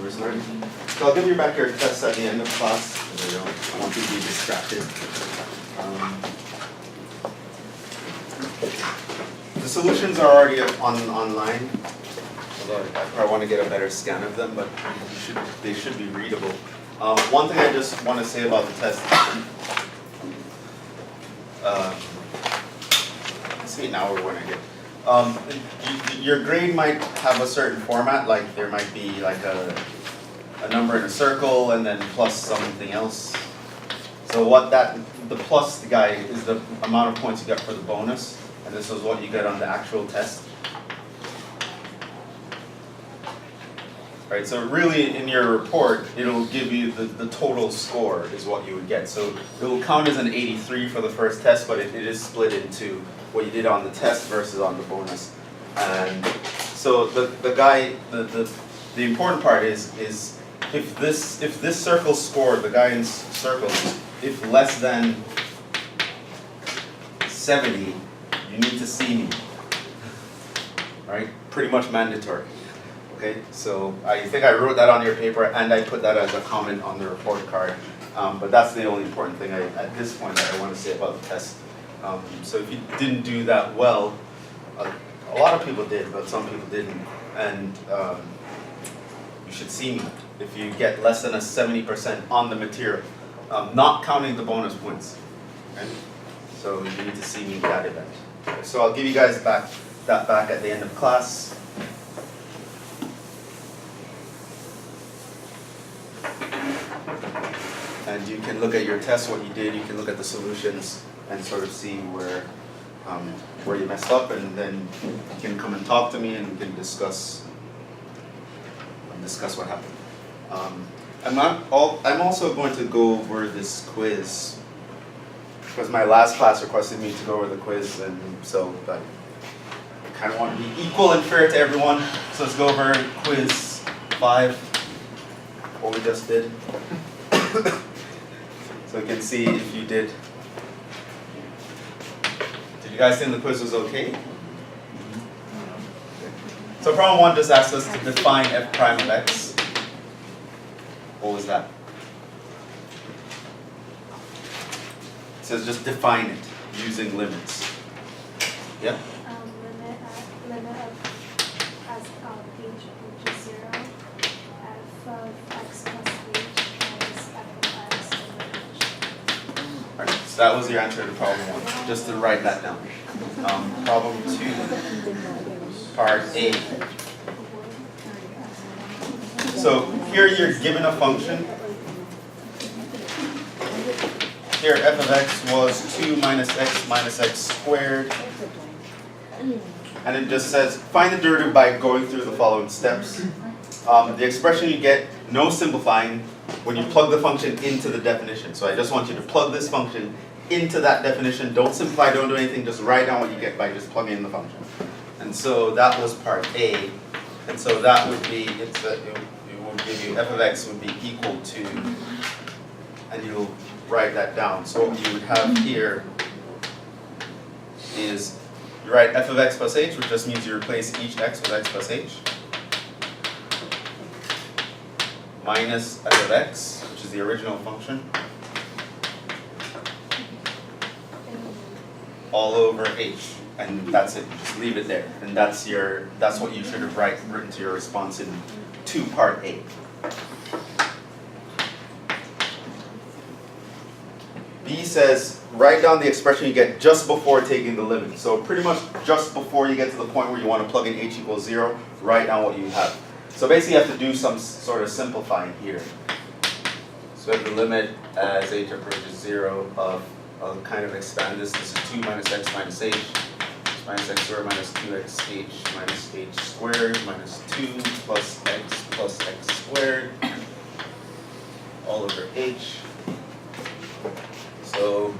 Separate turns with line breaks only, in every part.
we're starting. So I'll give you back your tests at the end of class. I don't want you to be distracted. The solutions are already online. Although I probably want to get a better scan of them, but they should be readable. One thing I just want to say about the test. See now we're when I get. Your grade might have a certain format, like there might be like a number in a circle and then plus something else. So the plus guy is the amount of points you get for the bonus, and this is what you get on the actual test. Right, so really in your report, it'll give you the total score is what you would get. So it will count as an 83 for the first test, but it is split into what you did on the test versus on the bonus. And so the important part is if this circle score, the guy in circle, if less than 70, you need to see me. Right? Pretty much mandatory. Okay, so I think I wrote that on your paper and I put that as a comment on the report card. But that's the only important thing at this point that I want to say about the test. So if you didn't do that well, a lot of people did, but some people didn't. And you should see me if you get less than a 70% on the material, not counting the bonus points. Okay? So you need to see me in that event. So I'll give you guys that back at the end of class. And you can look at your test, what you did, you can look at the solutions and sort of see where you messed up, and then you can come and talk to me and we can discuss what happened. I'm also going to go over this quiz because my last class requested me to go over the quiz, and so I kind of want to be equal and fair to everyone. So let's go over quiz 5, what we just did. So we can see if you did. Did you guys think the quiz was okay? So problem 1 just asked us to define f prime of x. What was that? It says just define it using limits. Yeah?
Limit of as h which is 0, f of x plus h minus f of x over h.
Alright, so that was your answer to problem 1. Just to write that down. Problem 2, part A. So here you're given a function. Here f of x was 2 minus x squared. And it just says, find the derivative by going through the following steps. The expression you get, no simplifying, when you plug the function into the definition. So I just want you to plug this function into that definition. Don't simplify, don't do anything, just write down what you get by just plugging in the function. And so that was part A. And so that would be, it will give you f of x would be equal to, and you'll write that down. So what you would have here is, you write f of x plus h, which just means you replace each x with x plus h, minus f of x, which is the original function, all over h, and that's it. Just leave it there, and that's what you should have written to your response in 2 part A. B says, write down the expression you get just before taking the limit. So pretty much just before you get to the point where you want to plug in h equals 0, write down what you have. So basically you have to do some sort of simplifying here. So we have the limit as h approaches 0 of, I'll kind of expand this. This is 2 minus x minus h, minus x squared minus 2xh minus h squared minus 2 plus x squared all over h. So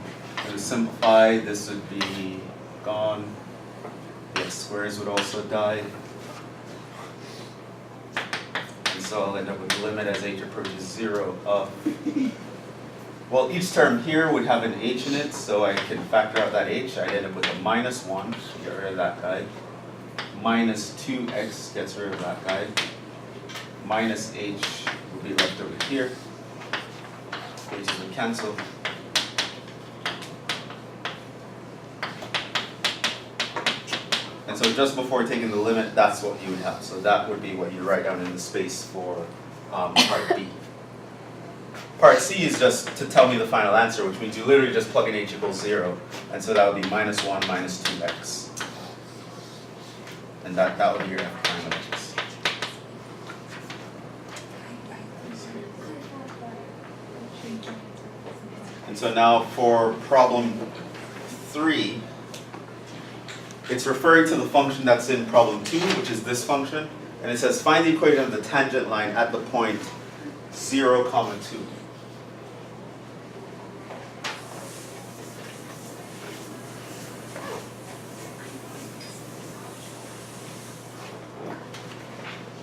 to simplify, this would be gone. The x squares would also die. And so I'll end up with the limit as h approaches 0 of, well, each term here would have an h in it, so I can factor out that h. I'd end up with a minus 1, get rid of that guy. Minus 2x gets rid of that guy. minus h will be left over here. H's will cancel. And so just before taking the limit, that's what you would have. So that would be what you write down in the space for part B. Part C is just to tell me the final answer, which means you literally just plug in h equals 0. And so that would be minus 1 minus 2x. And that would be your f prime of x. And so now for problem 3, it's referring to the function that's in problem 2, which is this function. And it says find the equation of the tangent line at the point 0, 2.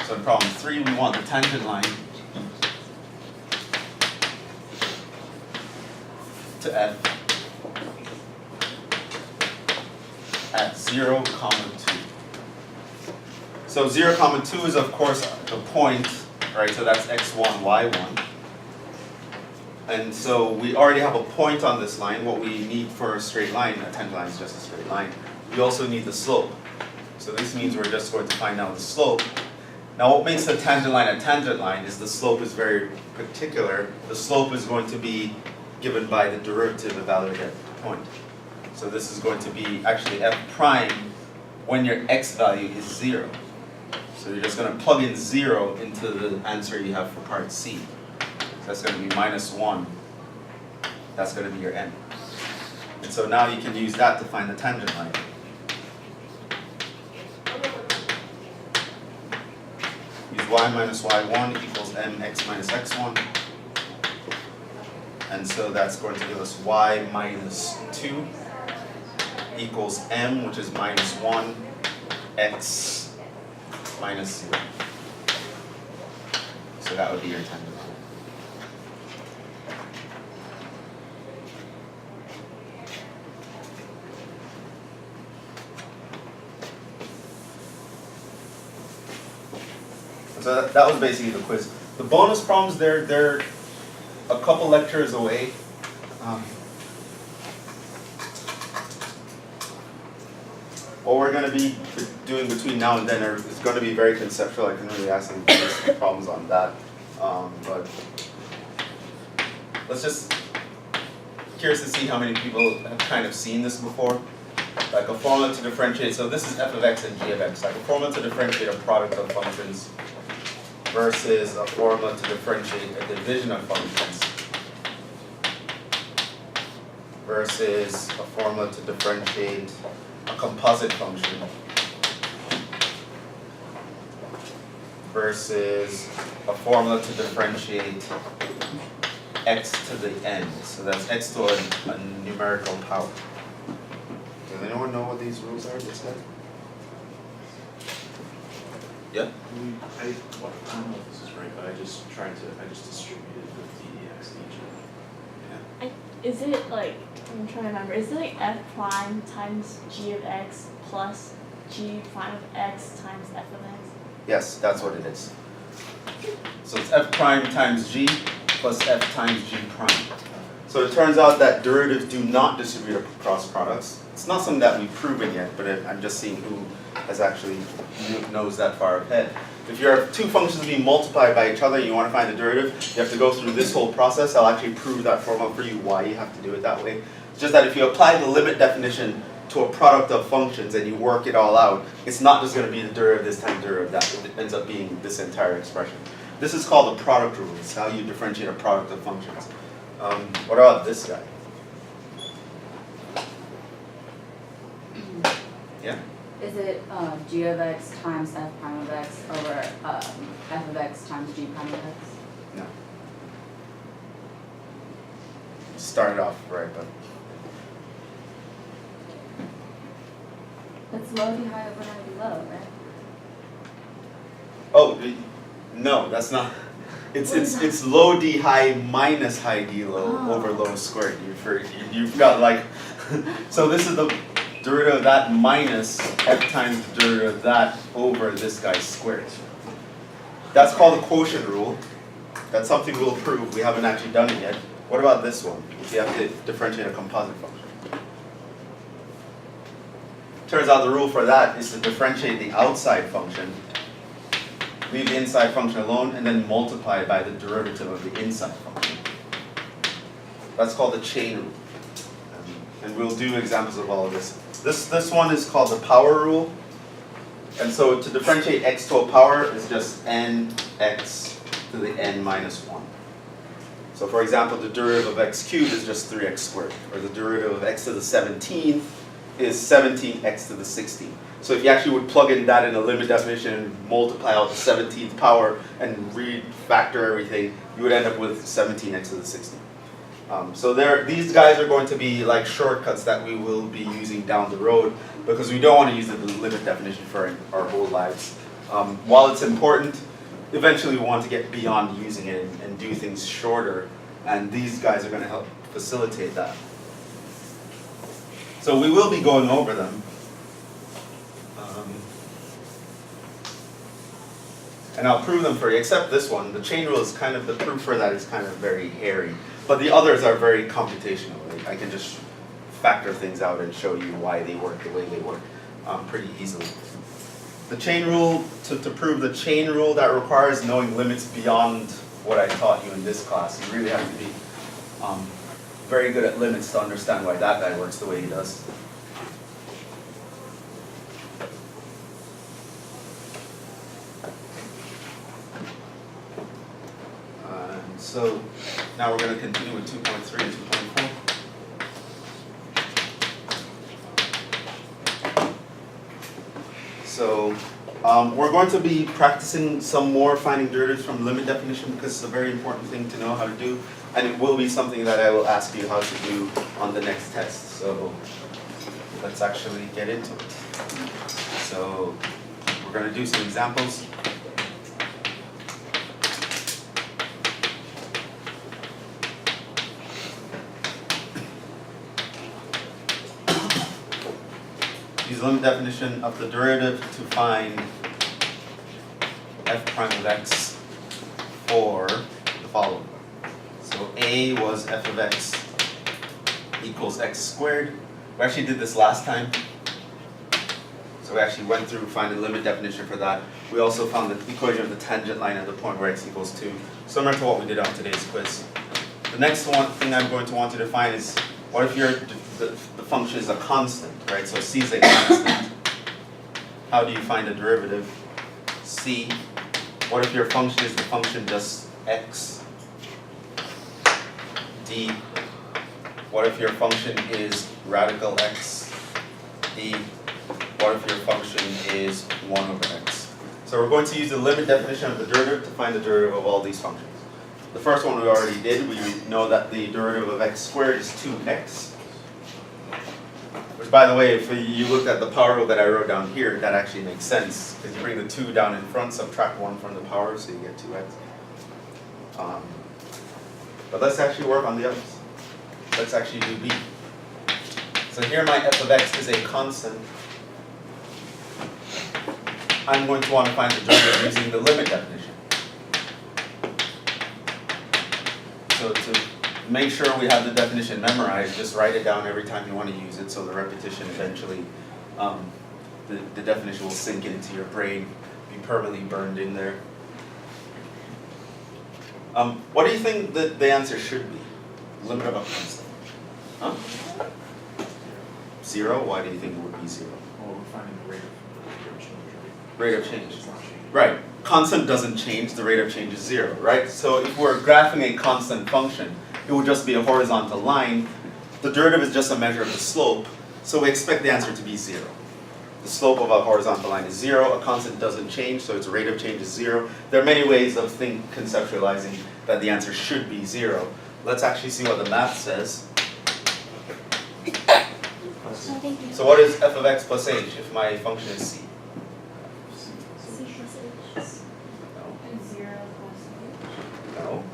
So in problem 3, we want the tangent line to f at 0, 2. So 0, 2 is of course the point, right? So that's x1, y1. And so we already have a point on this line. What we need for a straight line, a tangent line is just a straight line. We also need the slope. So this means we're just going to find out the slope. Now what makes a tangent line is the slope is very particular. The slope is going to be given by the derivative evaluated at the point. So this is going to be actually f prime when your x value is 0. So you're just going to plug in 0 into the answer you have for part C. So that's going to be minus 1. That's going to be your n. And so now you can use that to find the tangent line. Use y minus y1 equals mx minus x1. And so that's going to give us y minus 2 equals m, which is minus 1, x minus 0. So that would be your tangent line. So that was basically the quiz. The bonus problems, they're a couple lectures away. What we're going to be doing between now and then is going to be very conceptual. I can really ask some problems on that. But let's just, curious to see how many people have kind of seen this before. Like a formula to differentiate, so this is f of x and g of x. Like a formula to differentiate a product of functions versus a formula to differentiate a division of functions versus a formula to differentiate a composite function versus a formula to differentiate x to the n. So that's x to a numerical power. Does anyone know what these rules are? This guy? Yeah?
I don't know if this is right, but I just distributed with dx dg.
Is it like, I'm trying to remember, is it like f prime times g of x plus g prime of x times f of x?
Yes, that's what it is. So it's f prime times g plus f times g prime. So it turns out that derivatives do not distribute across products. It's not something that we've proven yet, but I'm just seeing who has actually knows that far ahead. If your two functions being multiplied by each other and you want to find the derivative, you have to go through this whole process. I'll actually prove that formula for you why you have to do it that way. It's just that if you apply the limit definition to a product of functions and you work it all out, it's not just going to be the derivative this time derivative that. It ends up being this entire expression. This is called the product rule. It's how you differentiate a product of functions. What about this guy? Yeah?
Is it g of x times f prime of x over f of x times g prime of x?
No. Started off right, but
It's low d high over high d low, right?
oh no, that's not. It's low d high minus high d low over low squared. You've got like so this is the derivative of that minus f times the derivative of that over this guy's squared. That's called the quotient rule. That's something we'll prove. We haven't actually done it yet. What about this one? If you have to differentiate a composite function. Turns out the rule for that is to differentiate the outside function, leave the inside function alone, and then multiply by the derivative of the inside function. That's called the chain rule. And we'll do examples of all of this. This one is called the power rule. And so to differentiate x to a power is just nx to the n minus 1. So for example, the derivative of x cubed is just 3x squared. Or the derivative of x to the 17th is 17x to the 16th. So if you actually would plug in that in a limit definition and multiply out the 17th power and refactor everything, you would end up with 17x to the 16th. So these guys are going to be like shortcuts that we will be using down the road because we don't want to use the limit definition for our whole lives. While it's important, eventually we want to get beyond using it and do things shorter, and these guys are going to help facilitate that. So we will be going over them. And I'll prove them for you, except this one. The chain rule is kind of, the proof for that is kind of very hairy. But the others are very computational. I can just factor things out and show you why they work the way they work pretty easily. The chain rule, to prove the chain rule, that requires knowing limits beyond what I taught you in this class. You really have to be very good at limits to understand why that guy works the way he does. So now we're going to continue with 2.3 and 2.4. So we're going to be practicing some more finding derivatives from limit definition because it's a very important thing to know how to do, and it will be something that I will ask you how to do on the next test. So let's actually get into it. So we're going to do some examples. Use limit definition of the derivative to find f prime of x for the following. So a was f of x equals x squared. We actually did this last time. So we actually went through finding limit definition for that. We also found the equation of the tangent line at the point where x equals 2, similar to what we did on today's quiz. The next thing I'm going to want you to find is, what if the function is a constant, right? So c is a constant. How do you find a derivative? C. What if your function is the function just x? D. What if your function is radical x? D. What if your function is 1 over x? So we're going to use the limit definition of the derivative to find the derivative of all these functions. The first one we already did. We know that the derivative of x squared is 2x. Which, by the way, if you looked at the power rule that I wrote down here, that actually makes sense. Because you bring the 2 down in front, subtract 1 from the power, so you get 2x. But let's actually work on the others. Let's actually do b. So here my f of x is a constant. I'm going to want to find the derivative using the limit definition. So to make sure we have the definition memorized, just write it down every time you want to use it, so the repetition eventually, the definition will sink into your brain, be permanently burned in there. What do you think that the answer should be? Limit of a constant. Huh? 0? Why do you think it would be 0?
Well, we're finding the rate of change, right?
Rate of change.
It's not changing.
Right. Constant doesn't change, the rate of change is 0, right? So if we're graphing a constant function, it would just be a horizontal line. The derivative is just a measure of the slope, so we expect the answer to be 0. The slope of a horizontal line is 0, a constant doesn't change, so its rate of change is 0. There are many ways of conceptualizing that the answer should be 0. Let's actually see what the math says. So what is f of x plus h if my function is c?
C plus H.
No.
And 0 plus
No.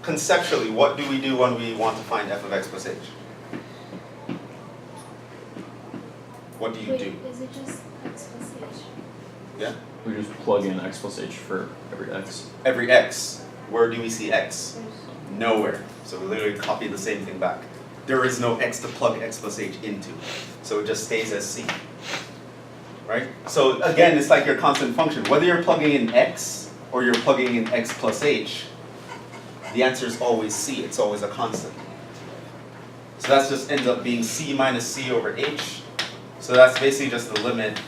Conceptually, what do we do when we want to find f of x plus h? What do you
Wait,
do?
is it just x plus H?
Yeah?
We just plug in x plus h for every x.
Every x. Where do we see x? Nowhere. So we literally copy the same thing back. There is no x to plug x plus h into. So it just stays as c. Right? So again, it's like your constant function. Whether you're plugging in x or you're plugging in x plus h, the answer is always c. It's always a constant. So that just ends up being c minus c over h. So that's basically just the limit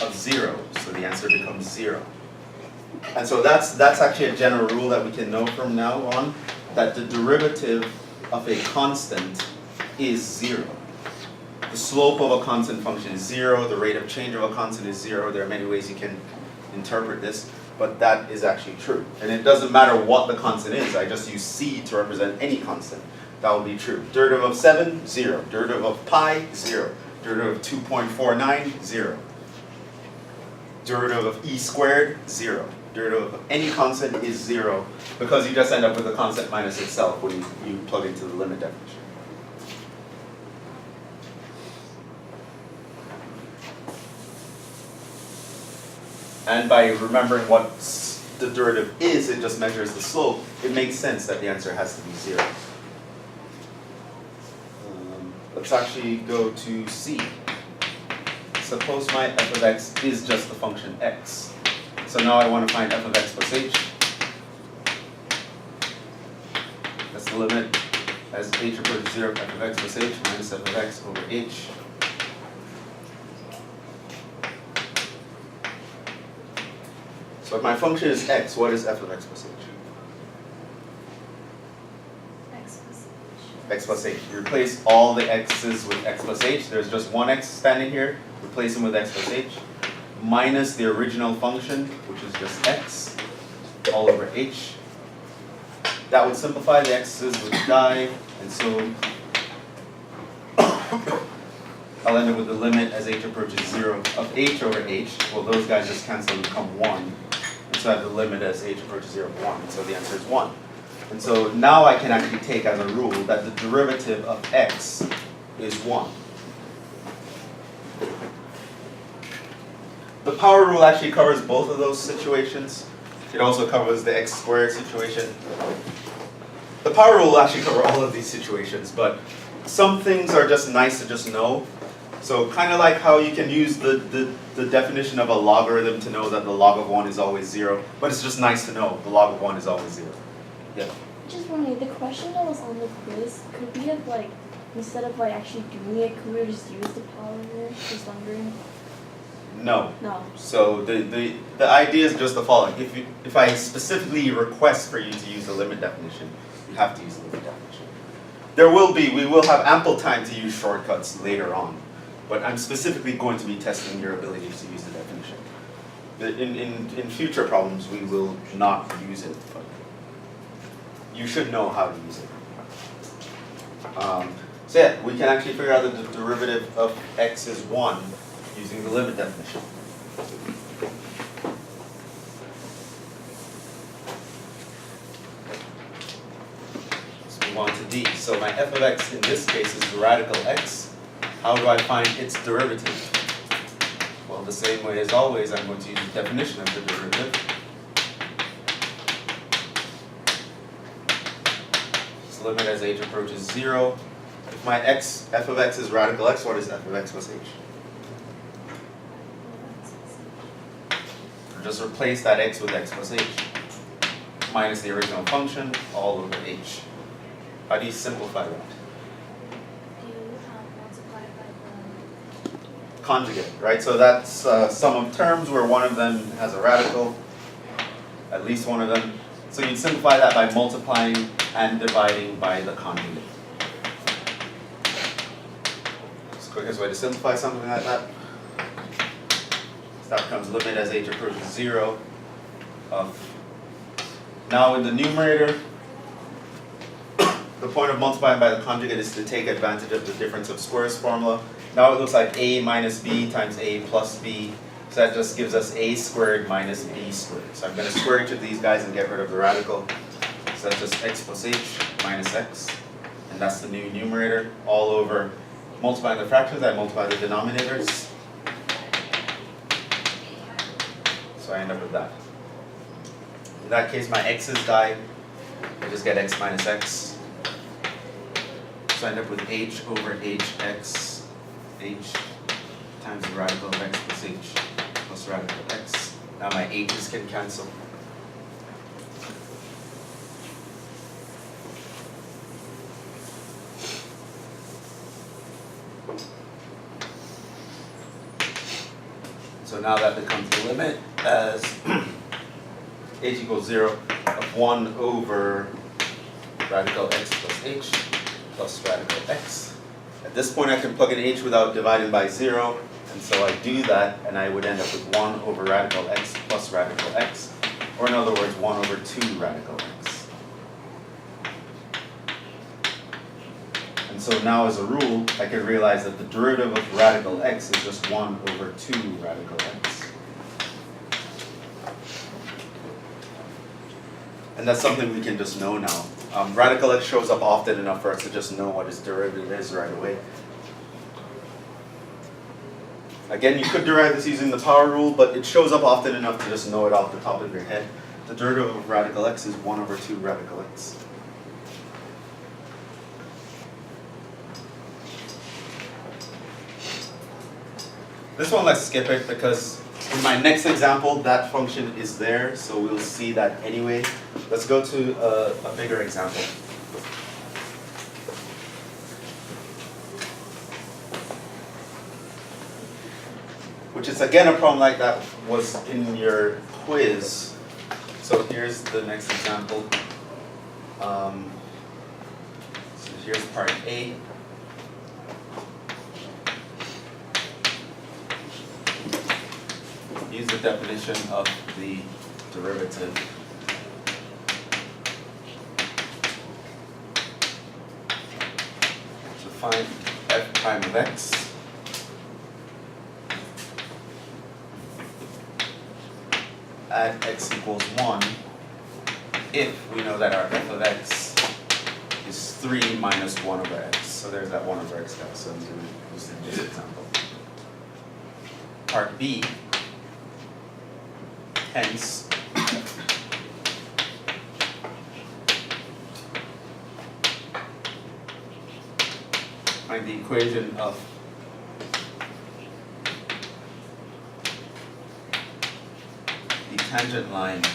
of 0. So the answer becomes 0. And so that's actually a general rule that we can know from now on, that the derivative of a constant is 0. The slope of a constant function is 0, the rate of change of a constant is 0. There are many ways you can interpret this, but that is actually true. And it doesn't matter what the constant is, I just use c to represent any constant. That will be true. Derivative of 7, 0. Derivative of pi, 0. Derivative of 2.49, 0. Derivative of e squared, 0. Derivative of any constant is 0, because you just end up with the constant minus itself when you plug into the limit definition. And by remembering what the derivative is, it just measures the slope, it makes sense that the answer has to be 0. Let's actually go to C. Suppose my f of x is just the function x. So now I want to find f of x plus h. That's the limit as h approaches 0 of f of x plus h minus f of x over h. So if my function is x, what is f of x plus h?
X plus h.
X plus h. You replace all the x's with x plus h. There's just one x standing here. Replace them with x plus h. Minus the original function, which is just x, all over h. That would simplify, the x's would die, and so I'll end up with the limit as h approaches 0 of h over h. Well, those guys just cancel and become 1. And so I have the limit as h approaches 0 of 1. And so the answer is 1. And so now I can actually take as a rule that the derivative of x is 1. The power rule actually covers both of those situations. It also covers the x squared situation. The power rule will actually cover all of these situations, but some things are just nice to just know. So kind of like how you can use the definition of a logarithm to know that the log of 1 is always 0, but it's just nice to know the log of 1 is always 0. Yeah.
Just wondering, the question that was on the quiz, could we have like, instead of like actually doing it, could we have just used the power rule? Just wondering.
No.
No.
So the idea is just the following. If I specifically request for you to use the limit definition, you have to use the limit definition. We will have ample time to use shortcuts later on, but I'm specifically going to be testing your ability to use the definition. In future problems, we will not use it, but you should know how to use it. So yeah, we can actually figure out that the derivative of x is 1 using the limit definition. Let's move on to D. So my f of x in this case is radical x. How do I find its derivative? Well, the same way as always, I'm going to use the definition of the derivative. This limit as h approaches 0. If my f of x is radical x, what is f of x plus h? Just replace that x with x plus h, minus the original function, all over h. How do you simplify that?
You multiply by the
Conjugate, right? So that's sum of terms where one of them has a radical, at least one of them. So you'd simplify that by multiplying and dividing by the conjugate. It's the quickest way to simplify something like that. That becomes limit as h approaches 0 of. Now in the numerator, the point of multiplying by the conjugate is to take advantage of the difference of squares formula. Now it looks like a minus b times a plus b. So that just gives us a squared minus b squared. So I'm going to square each of these guys and get rid of the radical. So that's just x plus h minus x. And that's the new numerator. All over multiplying the fractions, I multiply the denominators. So I end up with that. In that case, my x's die. I just get x minus x. So I end up with h over hx, h times the radical of x plus h plus radical of x. Now my h's can cancel. So now that becomes the limit as h equals 0 of 1 over radical x plus h plus radical x. At this point I can plug in h without dividing by 0, and so I do that and I would end up with 1 over radical x plus radical x, or in other words 1 over 2 radical x. And so now as a rule I can realize that the derivative of radical x is just 1 over 2 radical x. And that's something we can just know now. Radical x shows up often enough for us to just know what its derivative is right away. Again, you could derive this using the power rule, but it shows up often enough to just know it off the top of your head. The derivative of radical x is 1 over 2 radical x. This one, let's skip it because in my next example, that function is there, so we'll see that anyway. Let's go to a bigger example. Which is again a problem like that was in your quiz. So here's the next example. So here's part A. Use the definition of the derivative. To find f prime of x. At x equals 1 if we know that our f of x is 3 minus 1 over x. So there's that 1 over x guy. So I'm going to use this example. Part B. Hence, find the equation of the tangent line to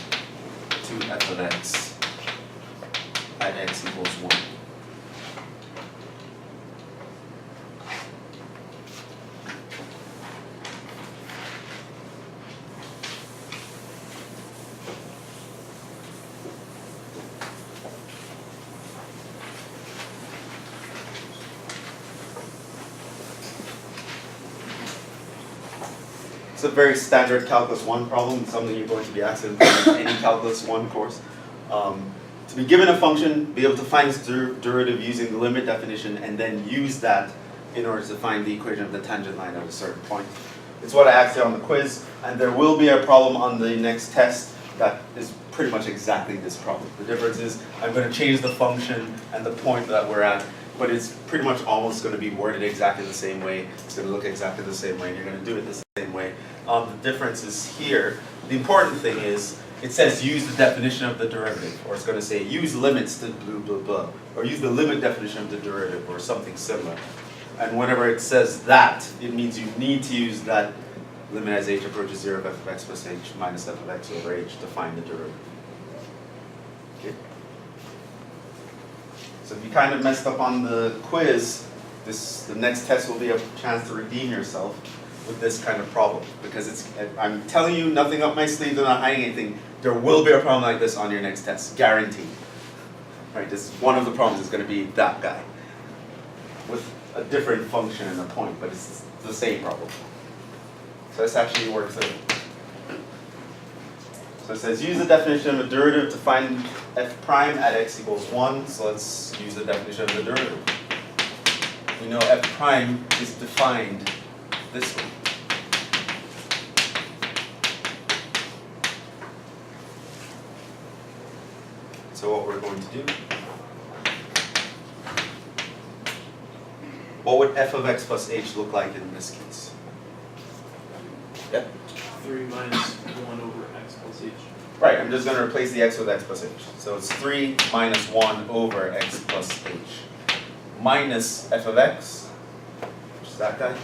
f of x at x equals 1. It's a very standard Calculus 1 problem. It's something you're going to be asked in any Calculus 1 course. To be given a function, be able to find its derivative using the limit definition, and then use that in order to find the equation of the tangent line at a certain point. It's what I asked you on the quiz, and there will be a problem on the next test that is pretty much exactly this problem. The difference is I'm going to change the function and the point that we're at, but it's pretty much almost going to be worded exactly the same way. It's going to look exactly the same way, and you're going to do it the same way. The difference is here. The important thing is it says use the definition of the derivative, or it's going to say use limits to blah, blah, blah, or use the limit definition of the derivative, or something similar. And whenever it says that, it means you need to use that limit as h approaches 0 of f of x plus h minus f of x over h to find the derivative. Okay? So if you kind of messed up on the quiz, the next test will be a chance to redeem yourself with this kind of problem, because I'm telling you, nothing up my sleeve, I'm not hiding anything. There will be a problem like this on your next test, guaranteed. Right? This one of the problems is going to be that guy with a different function and a point, but it's the same problem. So this actually works out. So it says use the definition of a derivative to find f prime at x equals 1. So let's use the definition of the derivative. We know f prime is defined this way. So what we're going to do, what would f of x plus h look like in this case? Yep.
3 minus 1 over plus h.
Right, I'm just going to replace the x with x plus h. So it's 3 minus 1 over x plus h. Minus f of x, which is that guy.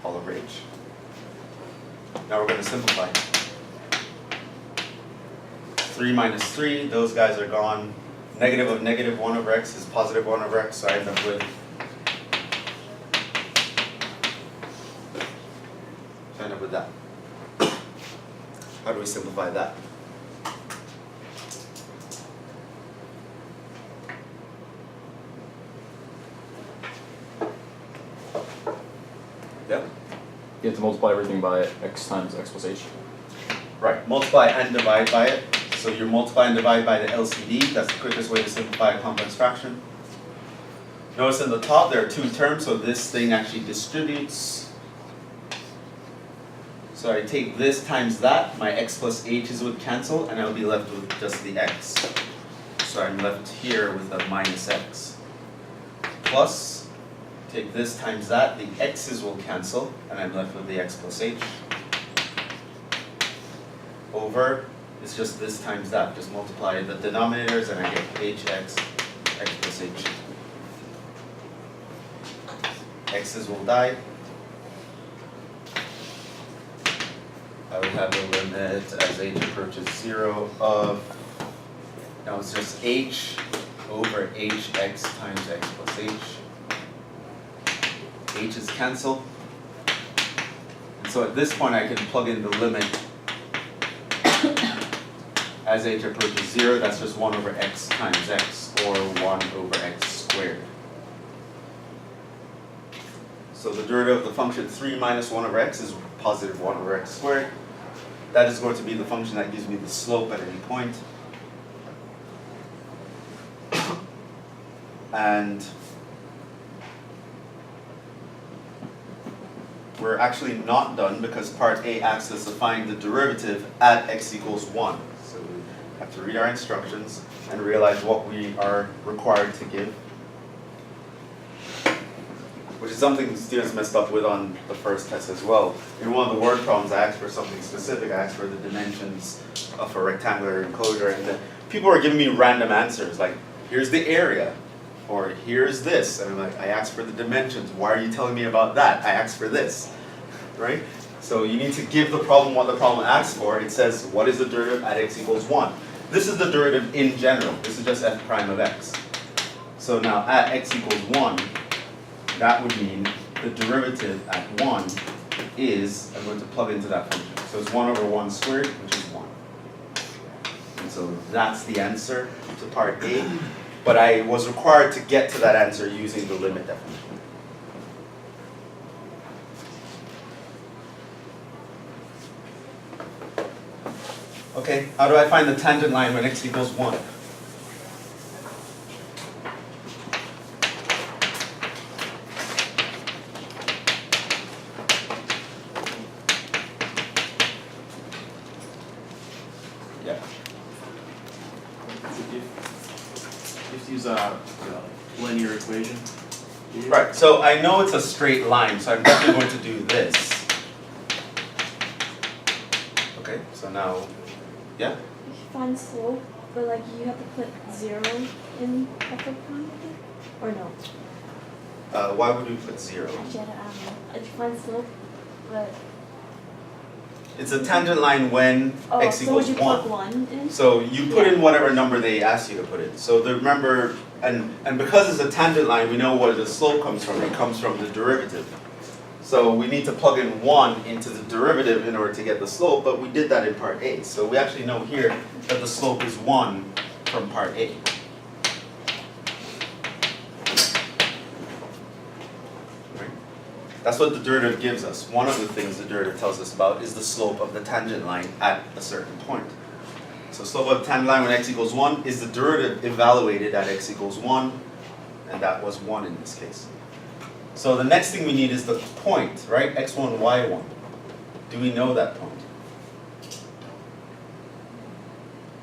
All over h. Now we're going to simplify. 3 minus 3, those guys are gone. Negative of negative 1 over x is positive 1 over x, so I end up with that. How do we simplify that? Yep.
You have to multiply everything by x times x plus h.
Right, multiply and divide by it. So you multiply and divide by the LCD. That's the quickest way to simplify a complex fraction. Notice in the top there are two terms, so this thing actually distributes. So I take this times that, my x plus h's would cancel, and I'll be left with just the x. So I'm left here with a minus x. Plus, take this times that, the x's will cancel, and I'm left with the x plus h. Over, it's just this times that. Just multiply the denominators, and I get hx, x plus h. X's will die. I would have the limit as h approaches 0 of, now it's just h over hx times x plus h. H's cancel. And so at this point I can plug in the limit as h approaches 0, that's just 1 over x times x, or 1 over x squared. So the derivative of the function 3 minus 1 over x is positive 1 over x squared. That is going to be the function that gives me the slope at any point. And we're actually not done because part A asks us to find the derivative at x equals 1. So we have to read our instructions and realize what we are required to give, which is something students messed up with on the first test as well. In one of the word problems, I asked for something specific. I asked for the dimensions of a rectangular enclosure, and then people were giving me random answers, like, here's the area, or here's this. And I'm like, I asked for the dimensions. Why are you telling me about that? I asked for this, right? So you need to give the problem what the problem asks for. It says, what is the derivative at x equals 1? This is the derivative in general. This is just f prime of x. So now at x equals 1, that would mean the derivative at 1 is, I'm going to plug into that function. So it's 1 over 1 squared, which is 1. And so that's the answer to part A. But I was required to get to that answer using the limit definition. Okay, how do I find the tangent line when x equals 1? Yeah.
You have to use a linear equation.
Right, so I know it's a straight line, so I'm definitely going to do this. Okay, so now, yeah?
You can find slope, but like you have to put 0 in f of prime, I think? Or no?
Why would we put 0?
Actually, I don't know. I can find slope, but
It's a tangent line when x
so
equals
would you
1.
plug 1 in?
So you put in whatever number they ask you to put in. So remember, and because it's a tangent line, we know where the slope comes from. It comes from the derivative. So we need to plug in 1 into the derivative in order to get the slope, but we did that in part A. So we actually know here that the slope is 1 from part A. Right? That's what the derivative gives us. One of the things the derivative tells us about is the slope of the tangent line at a certain point. So slope of the tangent line when x equals 1 is the derivative evaluated at x equals 1, and that was 1 in this case. So the next thing we need is the point, right? x1, y1. Do we know that point?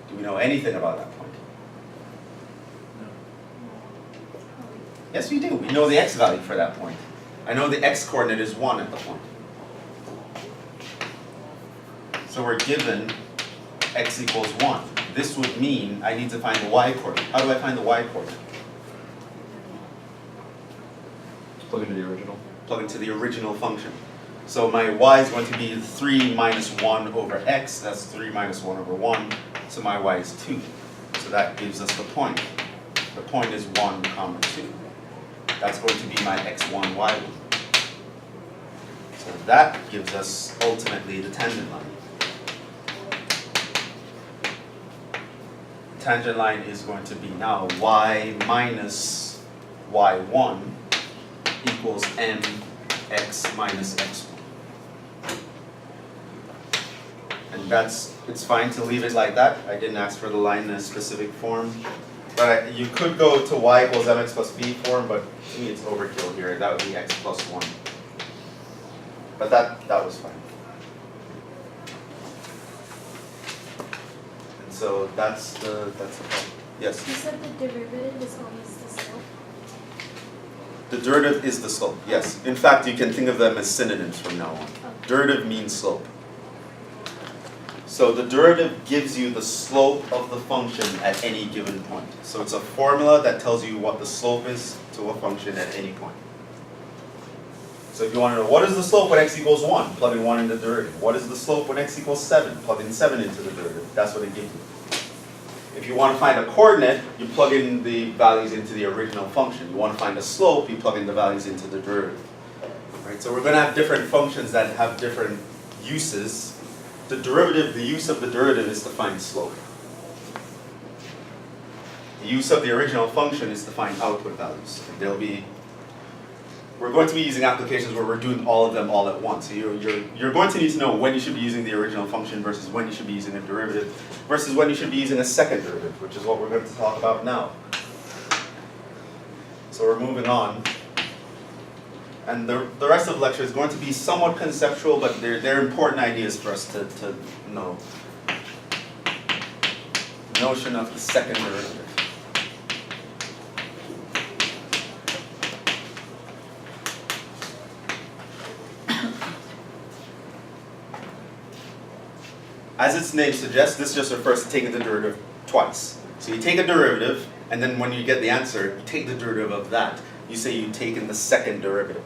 Do we know anything about that point?
No.
Yes, we do. We know the x value for that point. I know the x coordinate is 1 at the point. So we're given x equals 1. This would mean I need to find the y coordinate. How do I find the y coordinate?
Plug into the original.
Plug into the original function. So my y is going to be 3 minus 1 over x. That's 3 minus 1 over 1. So my y is 2. So that gives us the point. The point is 1 comma 2. That's going to be my x1, y1. So that gives us ultimately the tangent line. The tangent line is going to be now y minus y1 equals mx minus x1. And it's fine to leave it like that. I didn't ask for the line in a specific form. But you could go to y equals mx plus b form, but to me it's overkill here. That would be x plus 1. But that was fine. And so that's the problem. Yes?
You said the derivative is always the slope.
The derivative is the slope, yes. In fact, you can think of them as synonyms from now on. Derivative means slope. So the derivative gives you the slope of the function at any given point. So it's a formula that tells you what the slope is to a function at any point. So if you want to know what is the slope when x equals 1, plug in 1 in the derivative. What is the slope when x equals 7? Plug in 7 into the derivative. That's what it gives you. If you want to find a coordinate, you plug in the values into the original function. You want to find a slope, you plug in the values into the derivative. Right? So we're going to have different functions that have different uses. The derivative, the use of the derivative is to find slope. The use of the original function is to find output values. And we're going to be using applications where we're doing all of them all at once. So you're going to need to know when you should be using the original function versus when you should be using a derivative versus when you should be using a second derivative, which is what we're going to talk about now. So we're moving on. And the rest of the lecture is going to be somewhat conceptual, but they're important ideas for us to know. The notion of the second derivative. As its name suggests, this just refers to taking the derivative twice. So you take a derivative, and then when you get the answer, you take the derivative of that. You say you've taken the second derivative.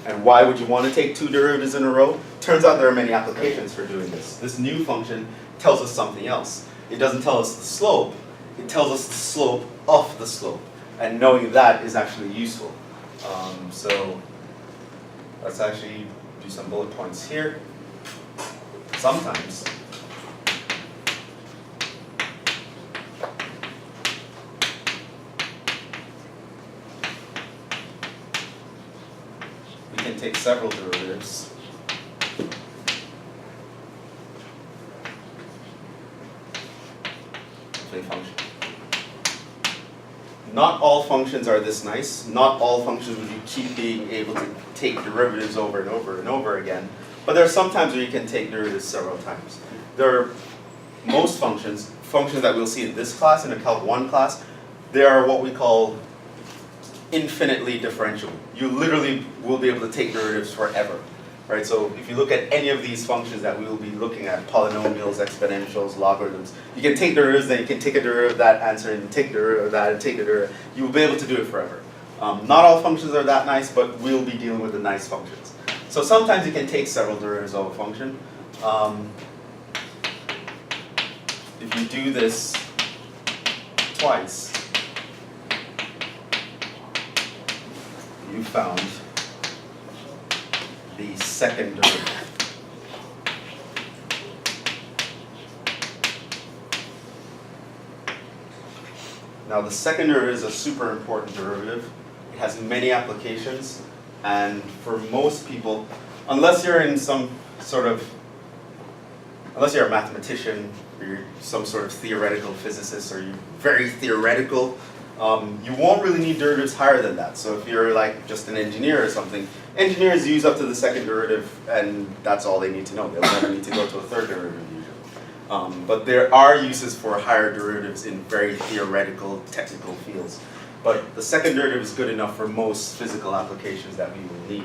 And why would you want to take two derivatives in a row? Turns out there are many applications for doing this. This new function tells us something else. It doesn't tell us the slope, it tells us the slope of the slope. And knowing that is actually useful. So let's actually do some bullet points here. Sometimes we can take several derivatives. Of a function. Not all functions are this nice. Not all functions will you keep being able to take derivatives over and over and over again. But there are some times where you can take derivatives several times. There are most functions that we'll see in this class, in the Calc 1 class, they are what we call infinitely differentiable. You literally will be able to take derivatives forever. Right? So if you look at any of these functions that we will be looking at, polynomials, exponentials, logarithms, you can take derivatives, then you can take a derivative of that answer, and take a derivative of that, and take a derivative. You will be able to do it forever. Not all functions are that nice, but we'll be dealing with the nice functions. So sometimes you can take several derivatives of a function. If you do this twice, you found the second derivative. Now the second derivative is a super important derivative. It has many applications, and for most people, unless you're in some sort of, unless you're a mathematician, or you're some sort of theoretical physicist, or you're very theoretical, you won't really need derivatives higher than that. So if you're like just an engineer or something, engineers use up to the second derivative, and that's all they need to know. They'll never need to go to a third derivative usually. But there are uses for higher derivatives in very theoretical, technical fields. But the second derivative is good enough for most physical applications that we will need.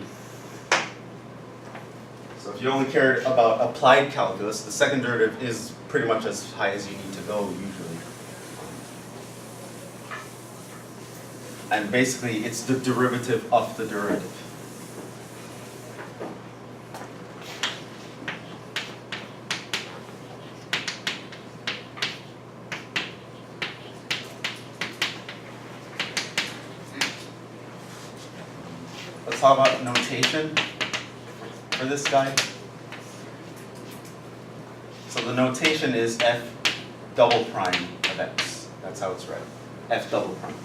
if you only cared about applied calculus, the second derivative is pretty much as high as you need to go usually. And basically, it's the derivative of the derivative. Let's talk about notation for this guy. So the notation is f double prime of x. That's how it's read. F double prime.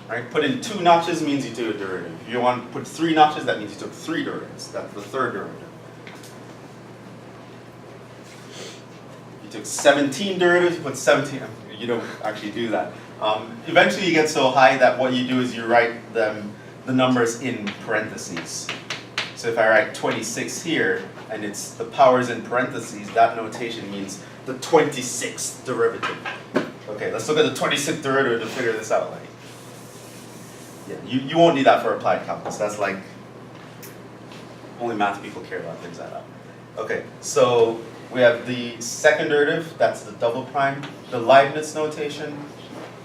Right? Put in 2 notches means you took a derivative. If you want to put 3 notches, that means you took 3 derivatives. That's the third derivative. If you took 17 derivatives, you put 17. You don't actually do that. Eventually you get so high that what you do is you write the numbers in parentheses. So if I write 26 here, and it's the powers in parentheses, that notation means the 26th derivative. Okay, let's look at the 26th derivative to figure this out. Like, yeah, you won't need that for applied calculus. That's like, only math people care about things like that. Okay, so we have the second derivative, that's the double prime. The Leibniz notation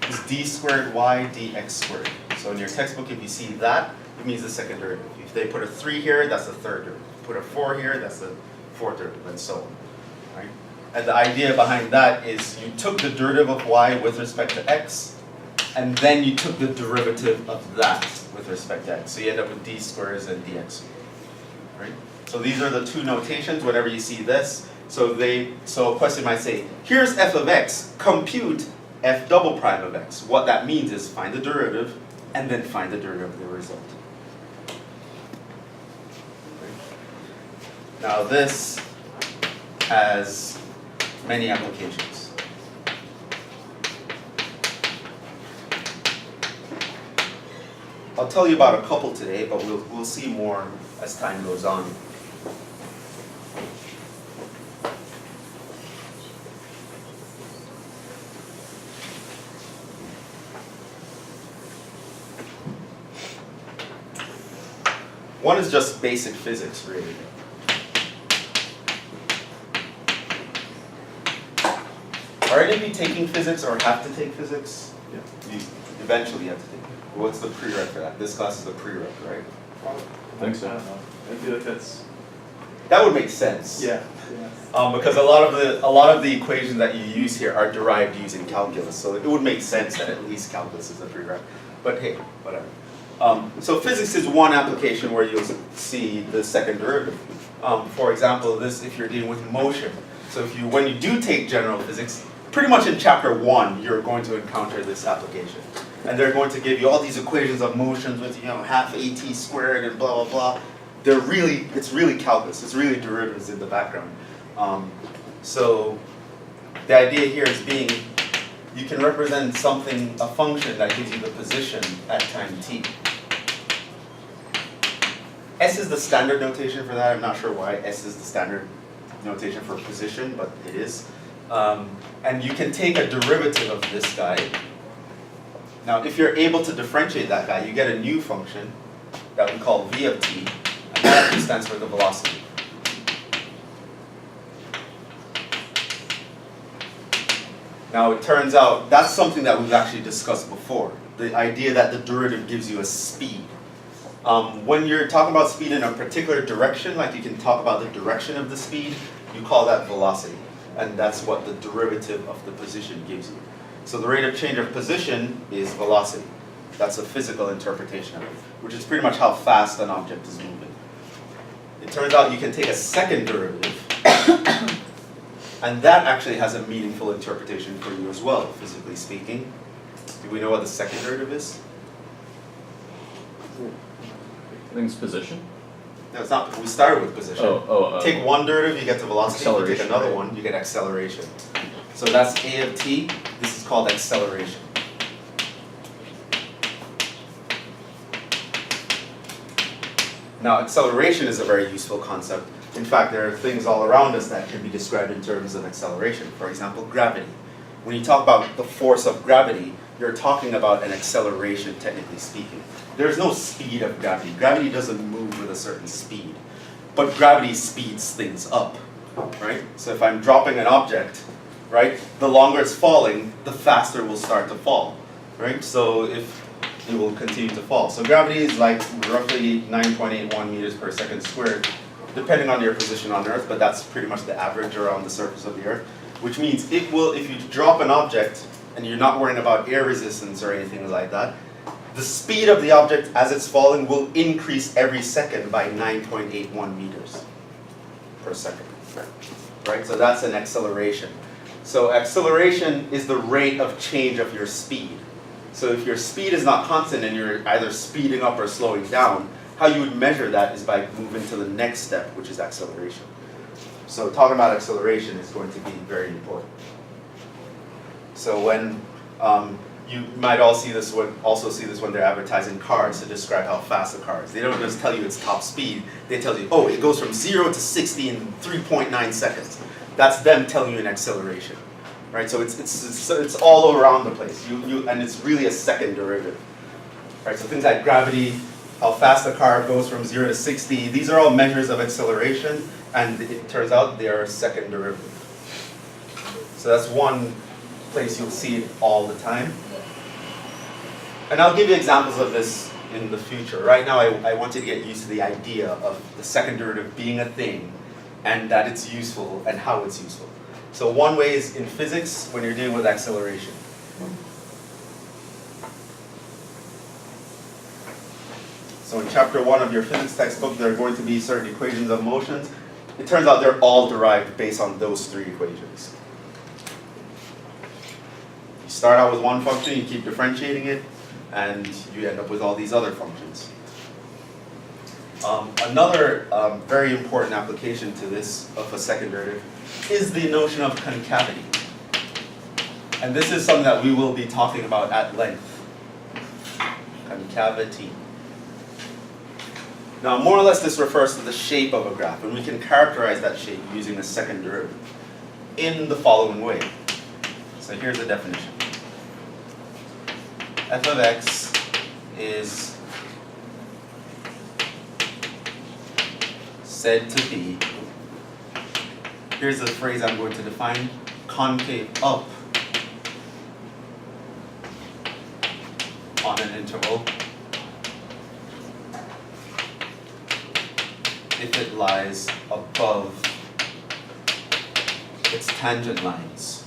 is d squared y dx squared. So in your textbook, if you see that, it means the second derivative. If they put a 3 here, that's the third derivative. Put a 4 here, that's the fourth derivative, and so on. Right? And the idea behind that is you took the derivative of y with respect to x, and then you took the derivative of that with respect to x. So you end up with d squares and dx. Right? So these are the 2 notations whenever you see this. So a question might say, here's f of x, compute f double prime of x. What that means is find the derivative and then find the derivative of the result. Now this has many applications. I'll tell you about a couple today, but we'll see more as time goes on. One is just basic physics, really. Are any of you taking physics or have to take physics?
Yeah.
You eventually have to take it. What's the prereq for that? This class is a prereq, right?
I think so.
I don't know. I feel like that's.
That would make sense.
Yeah.
Because a lot of the equations that you use here are derived using calculus, so it would make sense that at least calculus is a prereq. But hey, whatever. So physics is one application where you'll see the second derivative. For example, if you're dealing with motion. So when you do take general physics, pretty much in chapter 1, you're going to encounter this application. And they're going to give you all these equations of motions with, half AT squared and blah, blah, blah. It's really calculus. It's really derivatives in the background. So the idea here is you can represent a function that gives you the position at time t. S is the standard notation for that. I'm not sure why S is the standard notation for position, but it is. And you can take a derivative of this guy. Now, if you're able to differentiate that guy, you get a new function that we call v of t, and that actually stands for the velocity. Now, it turns out that's something that we've actually discussed before, the idea that the derivative gives you a speed. When you're talking about speed in a particular direction, like you can talk about the direction of the speed, you call that velocity. And that's what the derivative of the position gives you. So the rate of change of position is velocity. That's a physical interpretation of it, which is pretty much how fast an object is moving. It turns out you can take a second derivative, and that actually has a meaningful interpretation for you as well, physically speaking. Do we know what the second derivative is?
I think it's position.
No, it's not. We started with position. Take one derivative, you get to velocity. If you take another
right?
one, you get acceleration. So that's a of t. This is called acceleration. Now, acceleration is a very useful concept. In fact, there are things all around us that can be described in terms of acceleration. For example, gravity. When you talk about the force of gravity, you're talking about an acceleration, technically speaking. There's no speed of gravity. Gravity doesn't move with a certain speed, but gravity speeds things up, right? So if I'm dropping an object, right, the longer it's falling, the faster it will start to fall, right? So if it will continue to fall. So gravity is like roughly 9.81 meters per second squared, depending on your position on Earth, but that's pretty much the average around the surface of the Earth, which means it will, if you drop an object and you're not worrying about air resistance or anything like that, the speed of the object as it's falling will increase every second by 9.81 meters per second, right? So that's an acceleration. So acceleration is the rate of change of your speed. So if your speed is not constant and you're either speeding up or slowing down, how you would measure that is by moving to the next step, which is acceleration. So talking about acceleration is going to be very important. So when you might also see this when they're advertising cars to describe how fast a car is. They don't just tell you its top speed. They tell you, oh, it goes from 0 to 60 in 3.9 seconds. That's them telling you an acceleration, right? So it's all around the place. And it's really a second derivative, right? So things like gravity, how fast a car goes from 0 to 60. These are all measures of acceleration, and it turns out they are a second derivative. So that's one place you'll see it all the time. And I'll give you examples of this in the future. Right now, I want you to get used to the idea of the second derivative being a thing, and that it's useful and how it's useful. So one way is in physics when you're dealing with acceleration. So in chapter 1 of your physics textbook, there are going to be certain equations of motions. It turns out they're all derived based on those 3 equations. You start out with one function, you keep differentiating it, and you end up with all these other functions. Another very important application to this of a second derivative is the notion of concavity. And this is something that we will be talking about at length. Concavity. Now, more or less, this refers to the shape of a graph, and we can characterize that shape using a second derivative in the following way. So here's the definition. F of x is said to be, here's the phrase I'm going to define, concave up on an interval if it lies above its tangent lines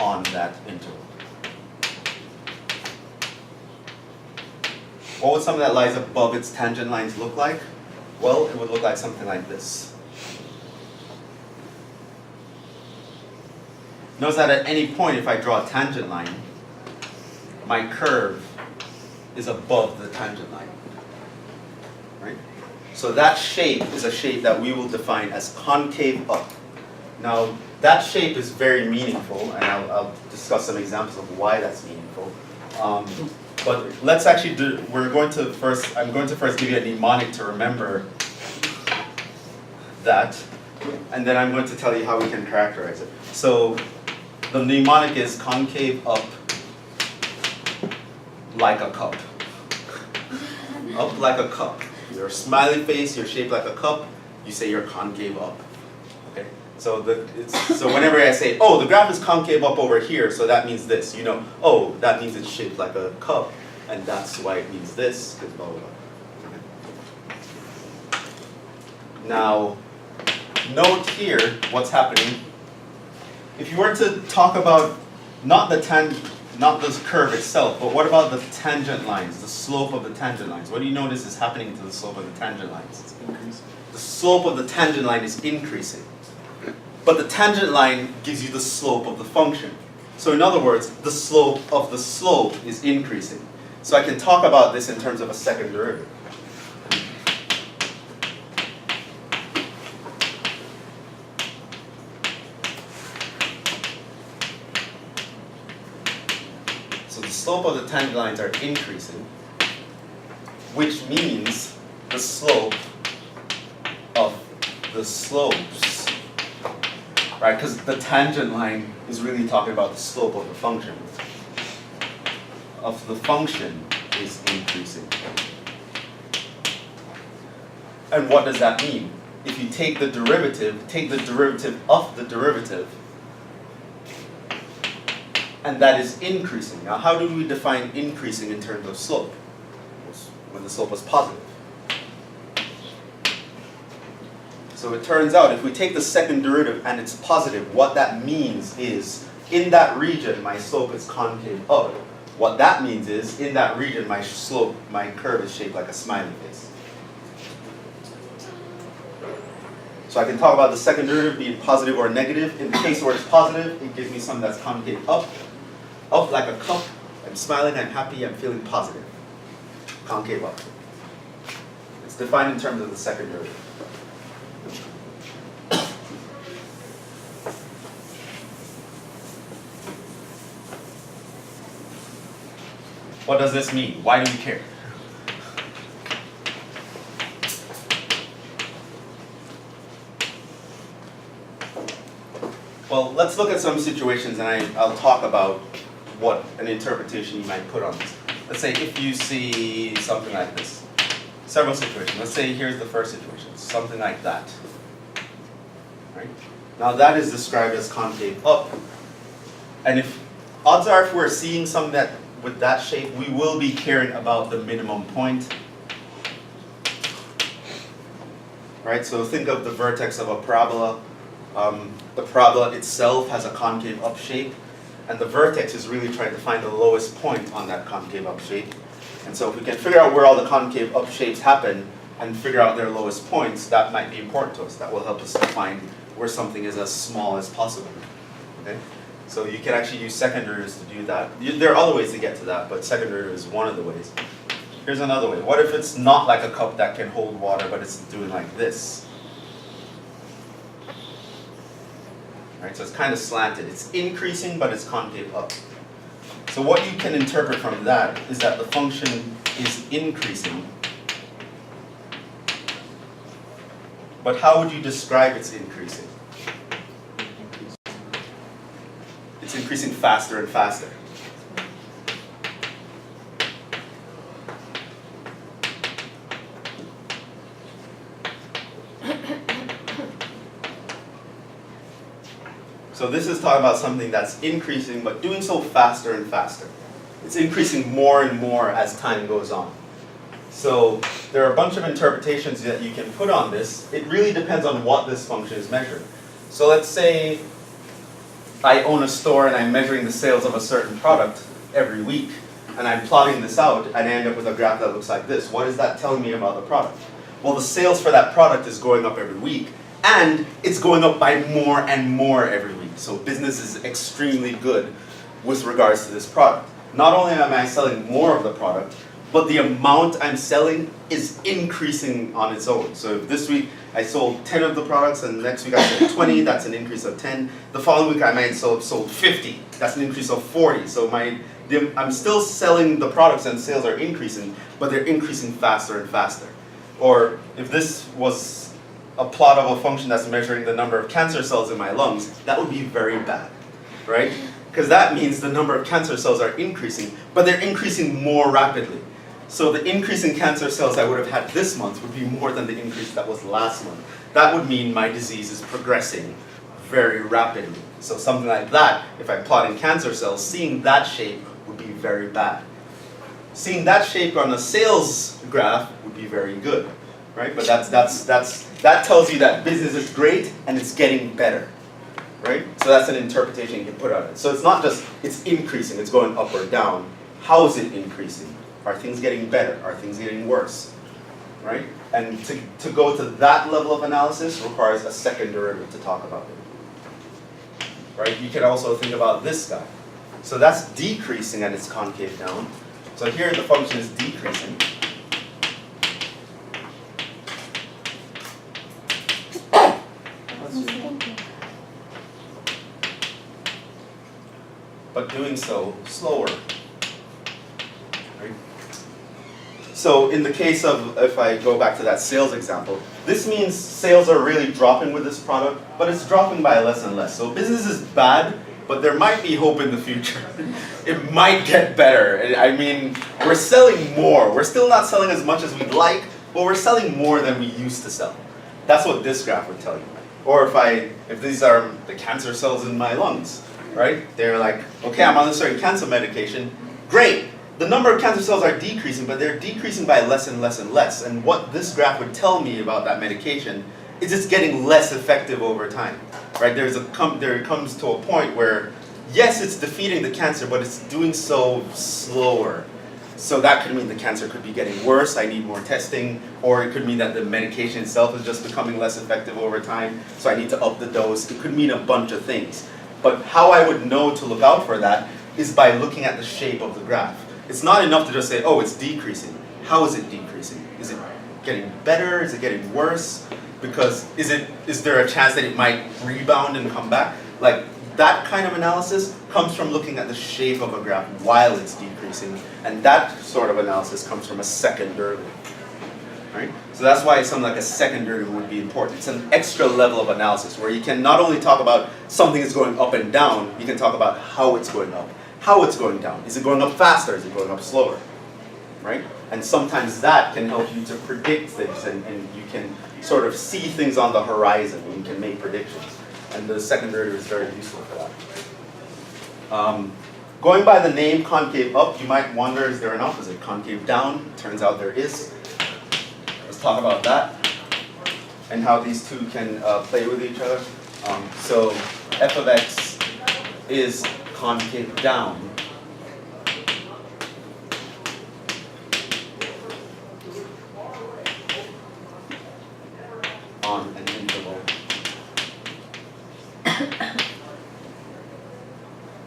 on that interval. What would something that lies above its tangent lines look like? Well, it would look like something like this. Notice that at any point, if I draw a tangent line, my curve is above the tangent line, right? So that shape is a shape that we will define as concave up. Now, that shape is very meaningful, and I'll discuss some examples of why that's meaningful. But let's actually do, I'm going to first give you a mnemonic to remember that, and then I'm going to tell you how we can characterize it. So the mnemonic is concave up like a cup. Up like a cup. Your smiley face, you're shaped like a cup, you say you're concave up. Okay? So whenever I say, oh, the graph is concave up over here, so that means this, you know, oh, that means it's shaped like a cup, and that's why it means this, because blah, blah, blah. Okay. Now, note here what's happening. If you were to talk about not this curve itself, but what about the tangent lines, the slope of the tangent lines? What do you notice is happening to the slope of the tangent lines? It's increasing. The slope of the tangent line is increasing. But the tangent line gives you the slope of the function. So in other words, the slope of the slope is increasing. So I can talk about this in terms of a second derivative. So the slope of the tangent lines are increasing, which means the slope of the slopes right? Because the tangent line is really talking about the slope of the function. Of the function is increasing. And what does that mean? If you take the derivative of the derivative, and that is increasing. Now, how do we define increasing in terms of slope? When the slope was positive. So it turns out if we take the second derivative and it's positive, what that means is in that region my slope is concave up. What that means is in that region my curve is shaped like a smiley face. So I can talk about the second derivative being positive or negative. In the case where it's positive, it gives me something that's concave up like a cup. I'm smiling, I'm happy, I'm feeling positive. Concave up. It's defined in terms of the second derivative. What does this mean? Why do we care? Well, let's look at some situations and I'll talk about what an interpretation you might put on this. Let's say if you see something like this. Several situations. Let's say here's the first situation. Something like that. Right? Now that is described as concave up. And if odds are if we're seeing something that with that shape, we will be caring about the minimum point. Right? So think of the vertex of a parabola. The parabola itself has a concave up shape, and the vertex is really trying to find the lowest point on that concave up shape. And so if we can figure out where all the concave up shapes happen and figure out their lowest points, that might be important to us. That will help us to find where something is as small as possible. Okay? So you can actually use second derivatives to do that. There are other ways to get to that, but second derivative is one of the ways. Here's another way. What if it's not like a cup that can hold water, but it's doing like this? Right, so it's kind of slanted. It's increasing, but it's concave up. So what you can interpret from that is that the function is increasing. But how would you describe its increasing? It's increasing faster and faster. So this is talking about something that's increasing, but doing so faster and faster. It's increasing more and more as time goes on. So there are a bunch of interpretations that you can put on this. It really depends on what this function is measuring. So let's say I own a store and I'm measuring the sales of a certain product every week, and I'm plotting this out, and I end up with a graph that looks like this. What is that telling me about the product? Well, the sales for that product is going up every week, and it's going up by more and more every week. So business is extremely good with regards to this product. Not only am I selling more of the product, but the amount I'm selling is increasing on its own. So if this week I sold 10 of the products and next week I sold 20, that's an increase of 10. The following week I might have sold 50, that's an increase of 40. So I'm still selling the products and sales are increasing, but they're increasing faster and faster. Or if this was a plot of a function that's measuring the number of cancer cells in my lungs, that would be very bad, right? Because that means the number of cancer cells are increasing, but they're increasing more rapidly. So the increase in cancer cells I would have had this month would be more than the increase that was last month. That would mean my disease is progressing very rapidly. So something like that, if I'm plotting cancer cells, seeing that shape would be very bad. Seeing that shape on a sales graph would be very good, right? But that tells you that business is great and it's getting better, right? So that's an interpretation you can put on it. So it's not just it's increasing, it's going up or down. How is it increasing? Are things getting better? Are things getting worse? Right? And to go to that level of analysis requires a second derivative to talk about it. Right? You can also think about this guy. So that's decreasing and it's concave down. So here the function is decreasing. But doing so slower. Right? So in the case of, if I go back to that sales example, this means sales are really dropping with this product, but it's dropping by less and less. So business is bad, but there might be hope in the future. It might get better. I mean, we're selling more. We're still not selling as much as we'd like, but we're selling more than we used to sell. That's what this graph would tell you. Or if these are the cancer cells in my lungs, right? They're like, okay, I'm on a certain cancer medication. Great. The number of cancer cells are decreasing, but they're decreasing by less and less and less. And what this graph would tell me about that medication is it's getting less effective over time, right? There comes to a point where, yes, it's defeating the cancer, but it's doing so slower. So that could mean the cancer could be getting worse, I need more testing, or it could mean that the medication itself is just becoming less effective over time, so I need to up the dose. It could mean a bunch of things. But how I would know to look out for that is by looking at the shape of the graph. It's not enough to just say, oh, it's decreasing. How is it decreasing? Is it getting better? Is it getting worse? Because is there a chance that it might rebound and come back? Like, that kind of analysis comes from looking at the shape of a graph while it's decreasing, and that sort of analysis comes from a second derivative, right? So that's why something like a second derivative would be important. It's an extra level of analysis where you can not only talk about something is going up and down, you can talk about how it's going up, how it's going down. Is it going up faster? Is it going up slower, right? And sometimes that can help you to predict things, and you can sort of see things on the horizon, and you can make predictions. And the second derivative is very useful for that. Going by the name concave up, you might wonder, is there an opposite? Concave down? Turns out there is. Let's talk about that and how these two can play with each other. So f of x is concave down on an interval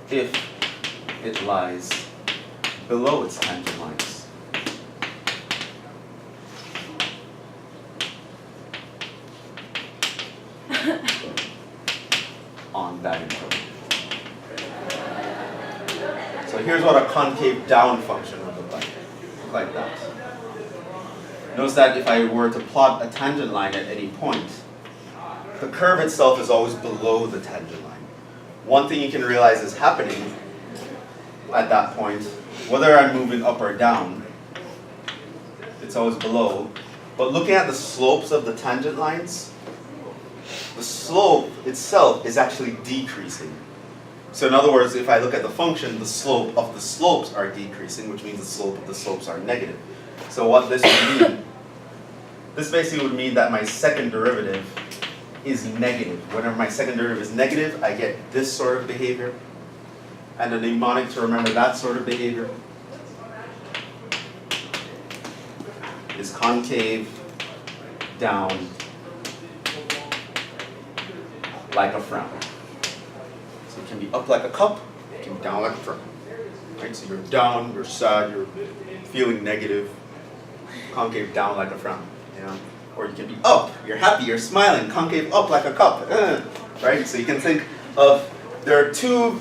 if it lies below its tangent lines. On that interval. So here's what a concave down function would look like that. Notice that if I were to plot a tangent line at any point, the curve itself is always below the tangent line. One thing you can realize is happening at that point, whether I'm moving up or down, it's always below. But looking at the slopes of the tangent lines, the slope itself is actually decreasing. So in other words, if I look at the function, the slope of the slopes are decreasing, which means the slope of the slopes are negative. So what this would mean, this basically would mean that my second derivative is negative. Whenever my second derivative is negative, I get this sort of behavior. And a mnemonic to remember that sort of behavior is concave down like a frown. So it can be up like a cup, it can be down like a frown. Right? So you're down, you're sad, you're feeling negative, concave down like a frown. You know? Or you can be up, you're happy, you're smiling, concave up like a cup. Right? So you can think of, there are two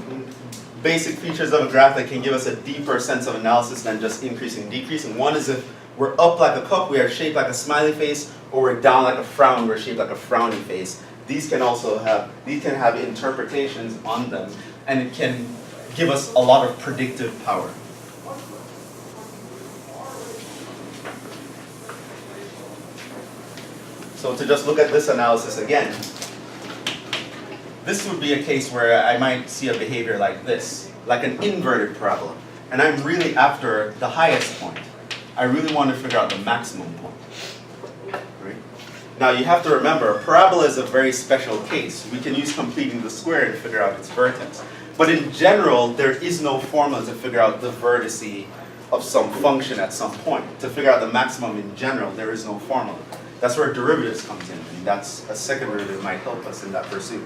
basic features of a graph that can give us a deeper sense of analysis than just increasing and decreasing. One is if we're up like a cup, we are shaped like a smiley face, or we're down like a frown, we're shaped like a frowny face. These can have interpretations on them, and it can give us a lot of predictive power. So to just look at this analysis again, this would be a case where I might see a behavior like this, like an inverted parabola. And I'm really after the highest point. I really want to figure out the maximum point. Right? Now you have to remember, a parabola is a very special case. We can use completing the square to figure out its vertex. But in general, there is no formula to figure out the vertice of some function at some point. To figure out the maximum in general, there is no formula. That's where derivatives comes in, and that's a second derivative might help us in that pursuit.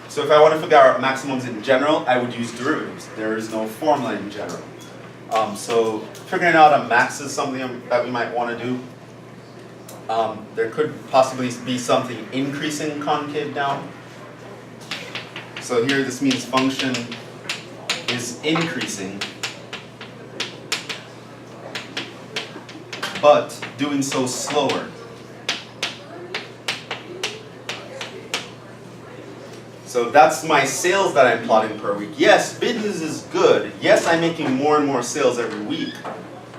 So if I want to figure out maximums in general, I would use derivatives. There is no formula in general. So figuring out a max is something that we might want to do. There could possibly be something increasing concave down. So here this means function is increasing but doing so slower. So that's my sales that I'm plotting per week. Yes, business is good. Yes, I'm making more and more sales every week.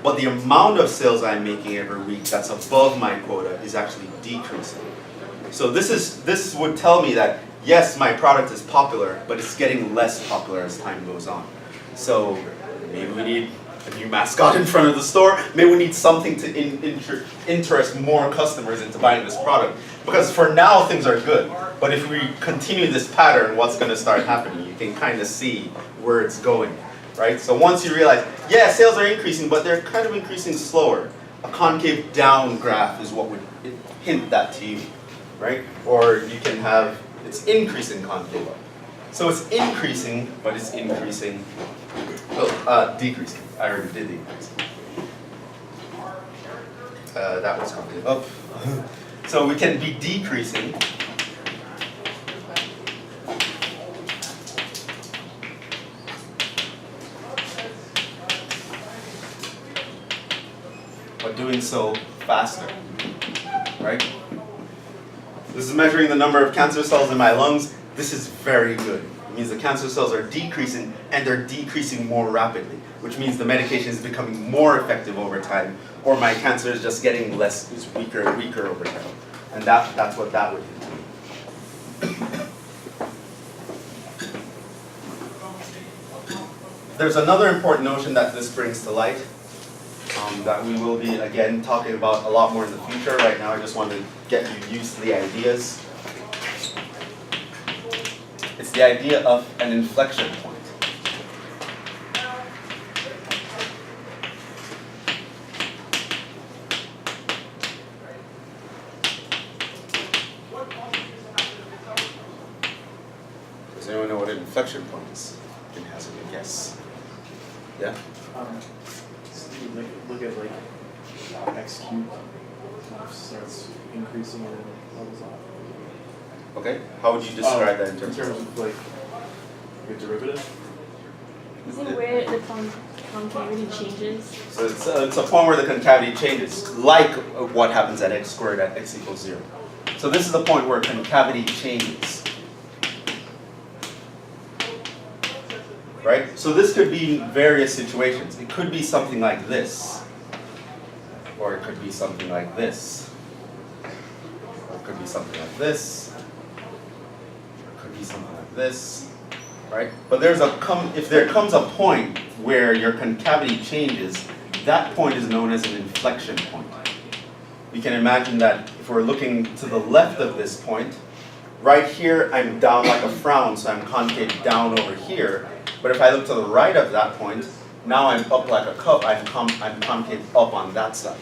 But the amount of sales I'm making every week that's above my quota is actually decreasing. So this would tell me that yes, my product is popular, but it's getting less popular as time goes on. So maybe we need a new mascot in front of the store. Maybe we need something to interest more customers into buying this product. Because for now, things are good. But if we continue this pattern, what's going to start happening? You can kind of see where it's going, right? So once you realize, yeah, sales are increasing, but they're kind of increasing slower. A concave down graph is what would hint that to you, right? Or you can have, it's increasing concave up. So it's increasing, but it's increasing, decreasing. I already did the increasing. That was concave up. So we can be decreasing. But doing so faster, right? This is measuring the number of cancer cells in my lungs. This is very good. It means the cancer cells are decreasing, and they're decreasing more rapidly, which means the medication is becoming more effective over time, or my cancer is just getting is weaker and weaker over time. And that's what that would do. There's another important notion that this brings to light that we will be, again, talking about a lot more in the future. Right now, I just want to get you used to the ideas. It's the idea of an inflection point. Does anyone know what an inflection point is? Can hazard a guess. Yeah?
So you look at like x cubed starts increasing and then it levels off.
Okay. How would you describe that in terms
of like a derivative?
Is it where the concavity changes?
So it's a point where the concavity changes, like what happens at x squared at x equals 0. So this is the point where concavity changes. Right? So this could be various situations. It could be something like this. Or it could be something like this. Or it could be something like this. Or it could be something like this. Right? But if there comes a point where your concavity changes, that point is known as an inflection point. You can imagine that if we're looking to the left of this point, right here I'm down like a frown, so I'm concave down over here. But if I look to the right of that point, now I'm up like a cup, I'm concave up on that side.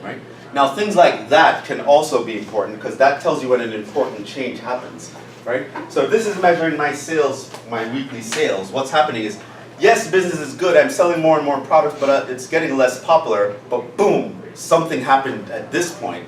Right? Now things like that can also be important because that tells you when an important change happens. Right? So if this is measuring my sales, my weekly sales, what's happening is, yes, business is good, I'm selling more and more products, but it's getting less popular, but boom, something happened at this point,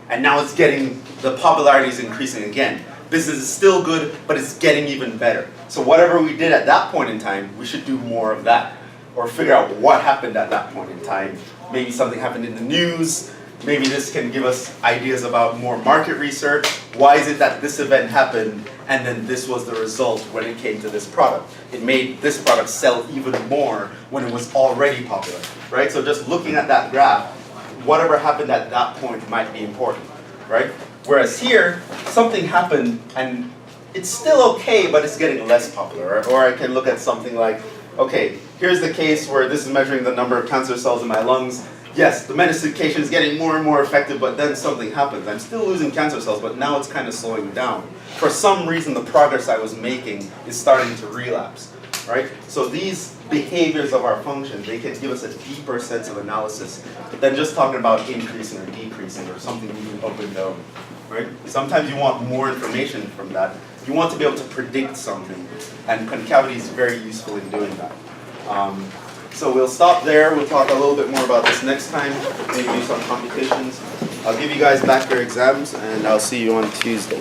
and now the popularity is increasing again. Business is still good, but it's getting even better. So whatever we did at that point in time, we should do more of that. Or figure out what happened at that point in time. Maybe something happened in the news. Maybe this can give us ideas about more market research. Why is it that this event happened, and then this was the result when it came to this product? It made this product sell even more when it was already popular, right? So just looking at that graph, whatever happened at that point might be important, right? Whereas here, something happened and it's still okay, but it's getting less popular. Or I can look at something like, okay, here's the case where this is measuring the number of cancer cells in my lungs. Yes, the medication is getting more and more effective, but then something happens. I'm still losing cancer cells, but now it's kind of slowing down. For some reason, the progress I was making is starting to relapse, right? So these behaviors of our function, they can give us a deeper sense of analysis than just talking about increasing or decreasing or something moving up and down, right? Sometimes you want more information from that. You want to be able to predict something, and concavity is very useful in doing that. So we'll stop there. We'll talk a little bit more about this next time, maybe do some computations. I'll give you guys back your exams, and I'll see you on Tuesday.